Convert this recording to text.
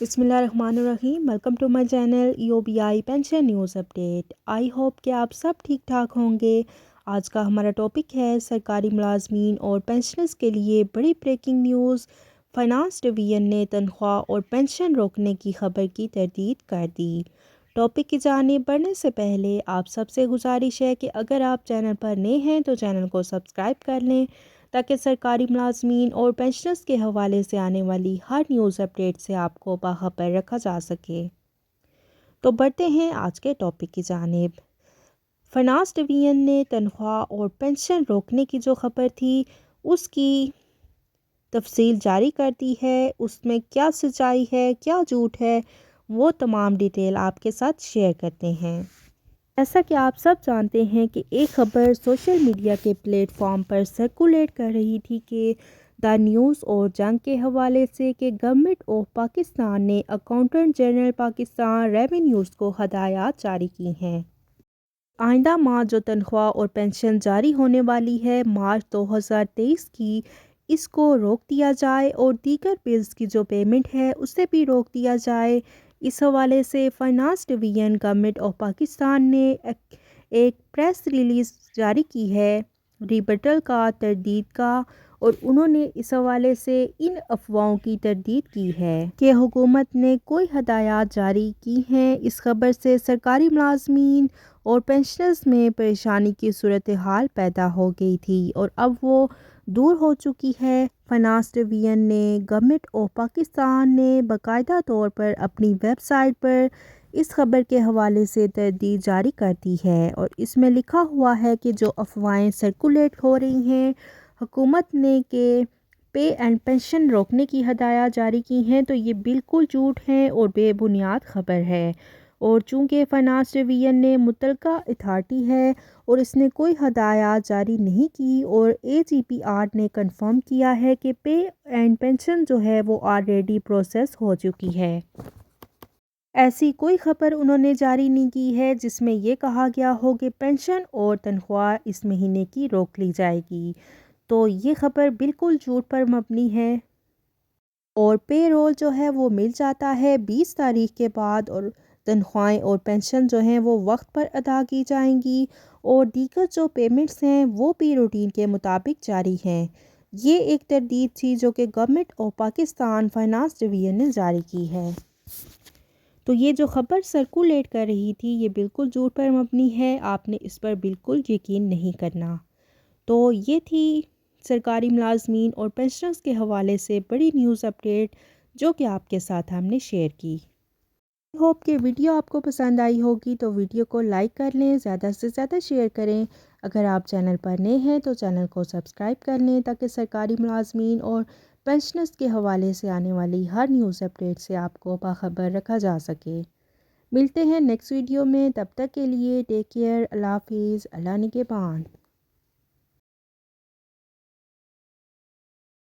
بسم اللہ الرحمن الرحیم۔ Welcome to my channel EOBI pension news update. I hope کہ آپ سب ٹھیک ٹھاک ہوں گے۔ آج کا ہمارا ٹاپک ہے سرکاری ملازمین اور پینشنرز کے لیے بڑی بریکنگ نیوز۔ فائنانس ڈویژن نے تنخواہ اور پینشن روکنے کی خبر کی تردید کر دی۔ ٹاپک کی جانب بڑھنے سے پہلے آپ سب سے گزارش ہے کہ اگر آپ چینل پر نئے ہیں تو چینل کو سبسکرائب کر لیں تاکہ سرکاری ملازمین اور پینشنرز کے حوالے سے آنے والی ہر نیوز اپڈیٹ سے آپ کو باخبر رکھا جا سکے۔ تو بڑھتے ہیں آج کے ٹاپک کی جانب۔ فائنانس ڈویژن نے تنخواہ اور پینشن روکنے کی جو خبر تھی اس کی تفصیل جاری کر دی ہے۔ اس میں کیا سچائی ہے، کیا جھوٹ ہے، وہ تمام ڈیٹیل آپ کے ساتھ شیئر کرتے ہیں۔ جیسا کہ آپ سب جانتے ہیں کہ ایک خبر سوشل میڈیا کے پلیٹ فارم پر سرکولیٹ کر رہی تھی کہ دا نیوز اور جنگ کے حوالے سے کہ گورنمنٹ آف پاکستان نے اکاؤنٹنٹ جنرل پاکستان ریونیوز کو ہدایات جاری کی ہیں۔ آئندہ ماہ جو تنخواہ اور پینشن جاری ہونے والی ہے مارچ 2023 کی، اس کو روک دیا جائے اور دیگر بلز کی جو پیمنٹ ہے اسے بھی روک دیا جائے۔ اس حوالے سے finance division government of Pakistan نے ایک پریس ریلیز جاری کی ہے ریبٹل کا، تردید کا، اور انہوں نے اس حوالے سے ان افواہوں کی تردید کی ہے کہ حکومت نے کوئی ہدایات جاری کی ہیں۔ اس خبر سے سرکاری ملازمین اور پینشنرز میں پریشانی کی صورتحال پیدا ہو گئی تھی اور اب وہ دور ہو چکی ہے۔ فائنانس ڈویژن نے گورنمنٹ آف پاکستان نے باقاعدہ طور پر اپنی ویب سائٹ پر اس خبر کے حوالے سے تردید جاری کر دی ہے اور اس میں لکھا ہوا ہے کہ جو افواہیں سرکولیٹ ہو رہی ہیں حکومت نے کہ پے اینڈ پینشن روکنے کی ہدایات جاری کی ہیں تو یہ بالکل جھوٹ ہیں اور بے بنیاد خبر ہے۔ اور چونکہ فائنانس ڈویژن نے متعلقہ اتھارٹی ہے اور اس نے کوئی ہدایات جاری نہیں کی اور AGPR نے کنفرم کیا ہے کہ پے اینڈ پینشن جو ہے وہ آلریڈی پروسیس ہو چکی ہے۔ ایسی کوئی خبر انہوں نے جاری نہیں کی ہے جس میں یہ کہا گیا ہو کہ پینشن اور تنخواہ اس مہینے کی روک لی جائے گی۔ تو یہ خبر بالکل جھوٹ پر مبنی ہے اور پے رول جو ہے وہ مل جاتا ہے 20 تاریخ کے بعد اور تنخواہیں اور پینشن جو ہیں وہ وقت پر ادا کی جائیں گی اور دیگر جو پیمنٹس ہیں وہ بھی روٹین کے مطابق جاری ہیں۔ یہ ایک تردید تھی جو کہ government of Pakistan finance division نے جاری کی ہے۔ تو یہ جو خبر سرکولیٹ کر رہی تھی یہ بالکل جھوٹ پر مبنی ہے، آپ نے اس پر بالکل یقین نہیں کرنا۔ تو یہ تھی سرکاری ملازمین اور پینشنرز کے حوالے سے بڑی نیوز اپڈیٹ جو کہ آپ کے ساتھ ہم نے شیئر کی۔ آئی ہوپ کہ ویڈیو آپ کو پسند آئی ہوگی تو ویڈیو کو لائک کر لیں، زیادہ سے زیادہ شیئر کریں۔ اگر آپ چینل پر نئے ہیں تو چینل کو سبسکرائب کر لیں تاکہ سرکاری ملازمین اور پینشنرز کے حوالے سے آنے والی ہر نیوز اپڈیٹ سے آپ کو باخبر رکھا جا سکے۔ ملتے ہیں نیکسٹ ویڈیو میں، تب تک کے لیے ٹیک کیئر، اللہ حافظ، اللہ نگہبان۔